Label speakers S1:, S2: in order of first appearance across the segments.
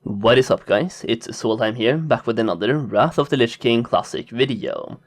S1: What is up guys, it's Solheim here, back with another Wrath of the Lich King Classic video.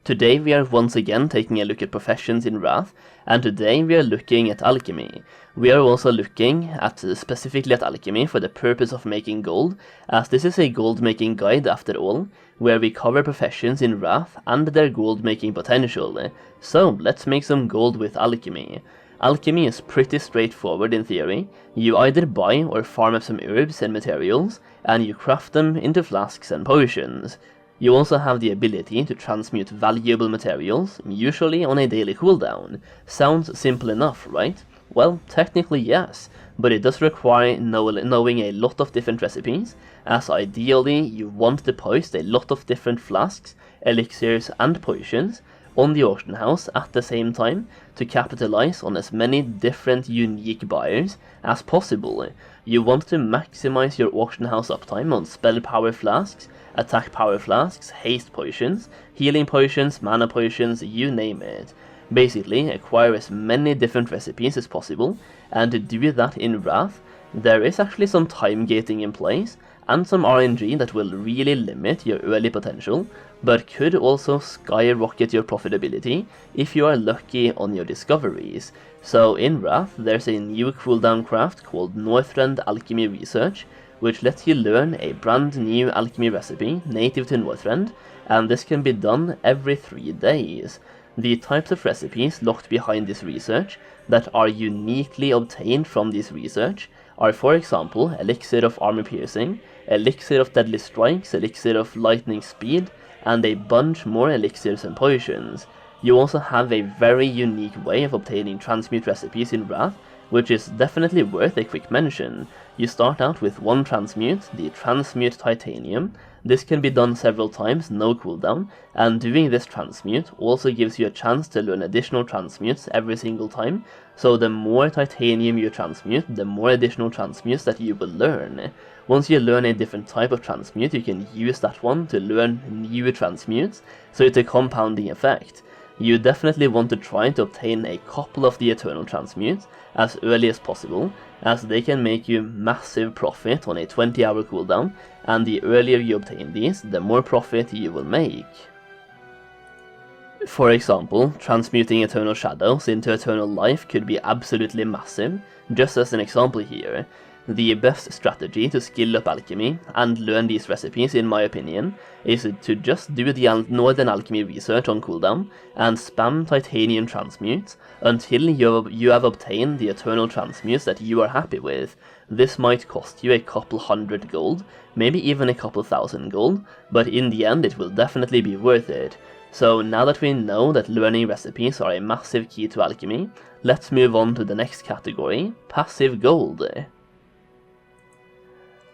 S1: Today we are once again taking a look at professions in Wrath, and today we are looking at Alchemy. We are also looking specifically at Alchemy for the purpose of making gold, as this is a gold making guide after all, where we cover professions in Wrath and their gold making potential. So let's make some gold with Alchemy. Alchemy is pretty straightforward in theory. You either buy or farm up some herbs and materials, and you craft them into flasks and potions. You also have the ability to transmute valuable materials, usually on a daily cooldown. Sounds simple enough, right? Well, technically yes, but it does require knowing a lot of different recipes, as ideally you want to post a lot of different flasks, elixirs and potions on the auction house at the same time to capitalize on as many different unique buyers as possible. You want to maximize your auction house uptime on spell power flasks, attack power flasks, haste potions, healing potions, mana potions, you name it. Basically, acquire as many different recipes as possible, and to do that in Wrath, there is actually some time gating in place, and some RNG that will really limit your early potential, but could also skyrocket your profitability if you are lucky on your discoveries. So in Wrath, there's a new cooldown craft called Northrend Alchemy Research, which lets you learn a brand new alchemy recipe native to Northrend, and this can be done every 3 days. The types of recipes locked behind this research that are uniquely obtained from this research are, for example, Elixir of Armor Piercing, Elixir of Deadly Strikes, Elixir of Lightning Speed, and a bunch more elixirs and potions. You also have a very unique way of obtaining transmute recipes in Wrath, which is definitely worth a quick mention. You start out with one transmute, the Transmute Titanium. This can be done several times, no cooldown, and doing this transmute also gives you a chance to learn additional transmutes every single time, so the more titanium you transmute, the more additional transmutes that you will learn. Once you learn a different type of transmute, you can use that one to learn new transmutes, so it's a compounding effect. You definitely want to try to obtain a couple of the eternal transmutes as early as possible, as they can make you massive profit on a 20-hour cooldown, and the earlier you obtain these, the more profit you will make. For example, transmuting Eternal Shadows into Eternal Life could be absolutely massive. Just as an example here, the best strategy to skill up Alchemy and learn these recipes, in my opinion, is to just do the Northern Alchemy research on cooldown and spam Titanium transmutes until you have obtained the Eternal transmutes that you are happy with. This might cost you a couple hundred gold, maybe even a couple thousand gold, but in the end it will definitely be worth it. So now that we know that learning recipes are a massive key to Alchemy, let's move on to the next category, passive gold.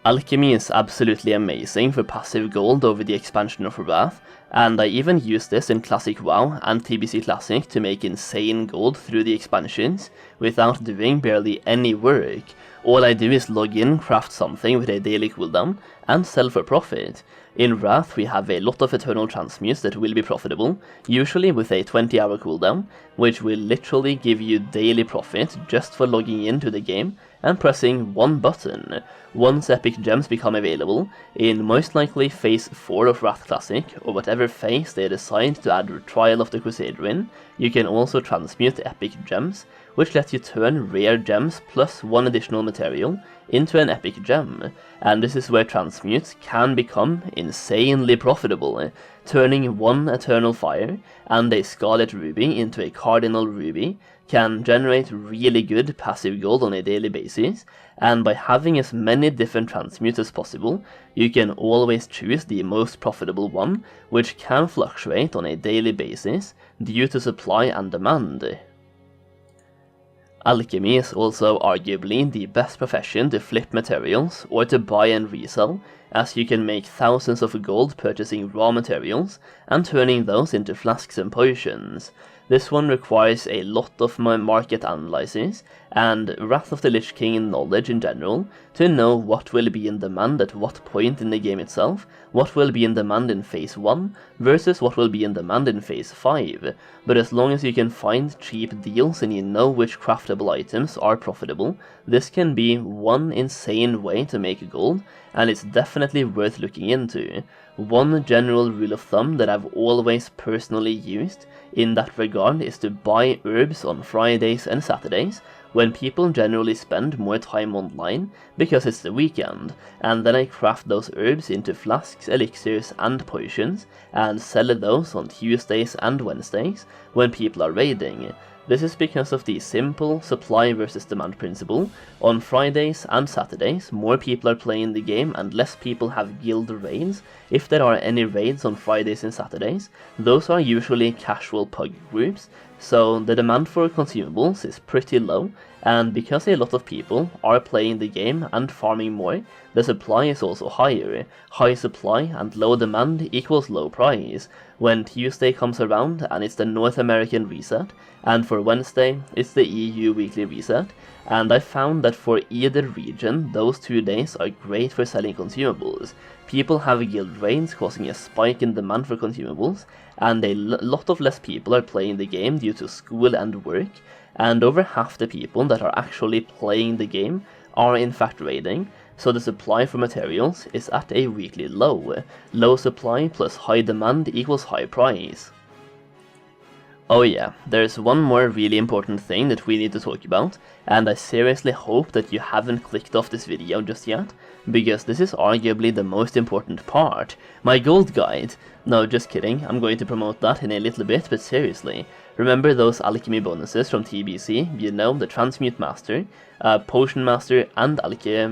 S1: Alchemy is absolutely amazing for passive gold over the expansion of Wrath, and I even used this in Classic WoW and TBC Classic to make insane gold through the expansions without doing barely any work. All I do is log in, craft something with a daily cooldown, and sell for profit. In Wrath we have a lot of eternal transmutes that will be profitable, usually with a 20-hour cooldown, which will literally give you daily profit just for logging into the game and pressing one button. Once epic gems become available, in most likely phase 4 of Wrath Classic, or whatever phase they decide to add Trial of the Crusader in, you can also transmute epic gems, which lets you turn rare gems plus one additional material into an epic gem, and this is where transmutes can become insanely profitable. Turning one Eternal Fire and a Scarlet Ruby into a Cardinal Ruby can generate really good passive gold on a daily basis, and by having as many different transmutes as possible, you can always choose the most profitable one, which can fluctuate on a daily basis due to supply and demand. Alchemy is also arguably the best profession to flip materials or to buy and resell, as you can make thousands of gold purchasing raw materials and turning those into flasks and potions. This one requires a lot of market analysis and Wrath of the Lich King knowledge in general to know what will be in demand at what point in the game itself, what will be in demand in phase 1 versus what will be in demand in phase 5. But as long as you can find cheap deals and you know which craftable items are profitable, this can be one insane way to make gold, and it's definitely worth looking into. One general rule of thumb that I've always personally used in that regard is to buy herbs on Fridays and Saturdays, when people generally spend more time online because it's the weekend, and then I craft those herbs into flasks, elixirs and potions and sell those on Tuesdays and Wednesdays when people are raiding. This is because of the simple supply versus demand principle. On Fridays and Saturdays, more people are playing the game and less people have guild raids. If there are any raids on Fridays and Saturdays, those are usually casual pug groups, so the demand for consumables is pretty low, and because a lot of people are playing the game and farming more, the supply is also higher. High supply and low demand equals low price. When Tuesday comes around and it's the North American reset, and for Wednesday it's the EU weekly reset, and I found that for either region those 2 days are great for selling consumables. People have guild raids causing a spike in demand for consumables, and a lot of less people are playing the game due to school and work, and over half the people that are actually playing the game are in fact raiding, so the supply for materials is at a weekly low. Low supply plus high demand equals high price. Oh yeah, there's one more really important thing that we need to talk about, and I seriously hope that you haven't clicked off this video just yet, because this is arguably the most important part, my gold guide. No, just kidding, I'm going to promote that in a little bit, but seriously, remember those alchemy bonuses from TBC, you know, the transmute master, potion master and elixir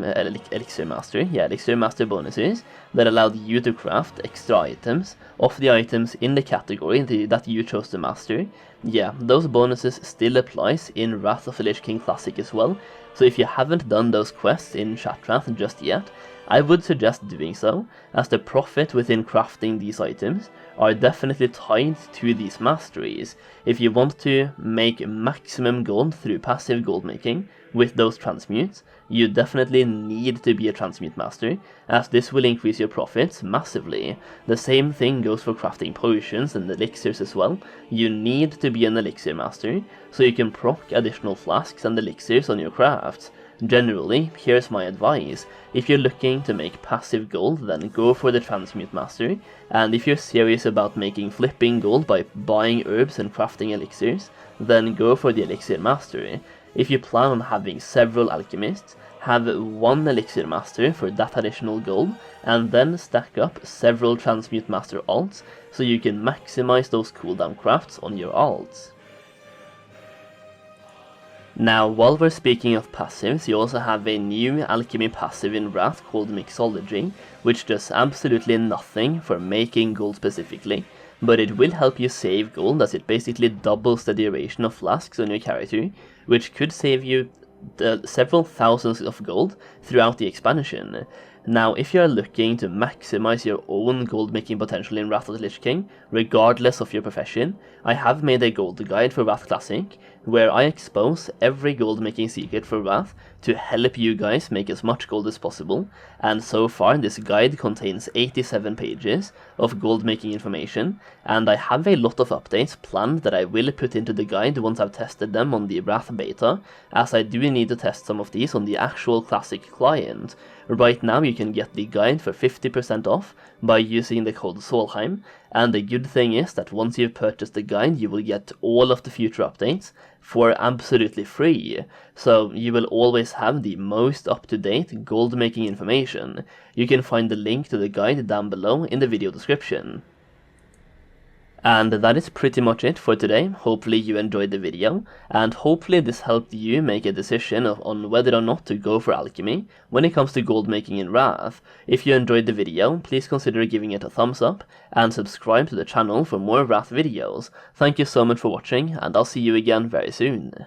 S1: master, elixir master bonuses that allowed you to craft extra items of the items in the category that you chose to master. Yeah, those bonuses still applies in Wrath of the Lich King Classic as well, so if you haven't done those quests in Shattrath just yet, I would suggest doing so, as the profit within crafting these items are definitely tied to these masteries. If you want to make maximum gold through passive gold making with those transmutes, you definitely need to be a transmute master, as this will increase your profits massively. The same thing goes for crafting potions and elixirs as well. You need to be an elixir master, so you can proc additional flasks and elixirs on your crafts. Generally, here's my advice: if you're looking to make passive gold, then go for the transmute master, and if you're serious about making flipping gold by buying herbs and crafting elixirs, then go for the elixir master. If you plan on having several alchemists, have one elixir master for that additional gold, and then stack up several transmute master alts, so you can maximize those cooldown crafts on your alts. Now, while we're speaking of passives, you also have a new alchemy passive in Wrath called Mixology, which does absolutely nothing for making gold specifically, but it will help you save gold, as it basically doubles the duration of flasks on your character, which could save you several thousands of gold throughout the expansion. Now, if you are looking to maximize your own gold making potential in Wrath of the Lich King, regardless of your profession, I have made a gold guide for Wrath Classic, where I expose every gold making secret for Wrath to help you guys make as much gold as possible, and so far this guide contains 87 pages of gold making information, and I have a lot of updates planned that I will put into the guide once I've tested them on the Wrath beta, as I do need to test some of these on the actual Classic client. Right now you can get the guide for 50% off by using the code Solheim, and the good thing is that once you've purchased the guide, you will get all of the future updates for absolutely free, so you will always have the most up-to-date gold making information. You can find the link to the guide down below in the video description. And that is pretty much it for today. Hopefully you enjoyed the video, and hopefully this helped you make a decision on whether or not to go for alchemy when it comes to gold making in Wrath. If you enjoyed the video, please consider giving it a thumbs up, and subscribe to the channel for more Wrath videos. Thank you so much for watching, and I'll see you again very soon.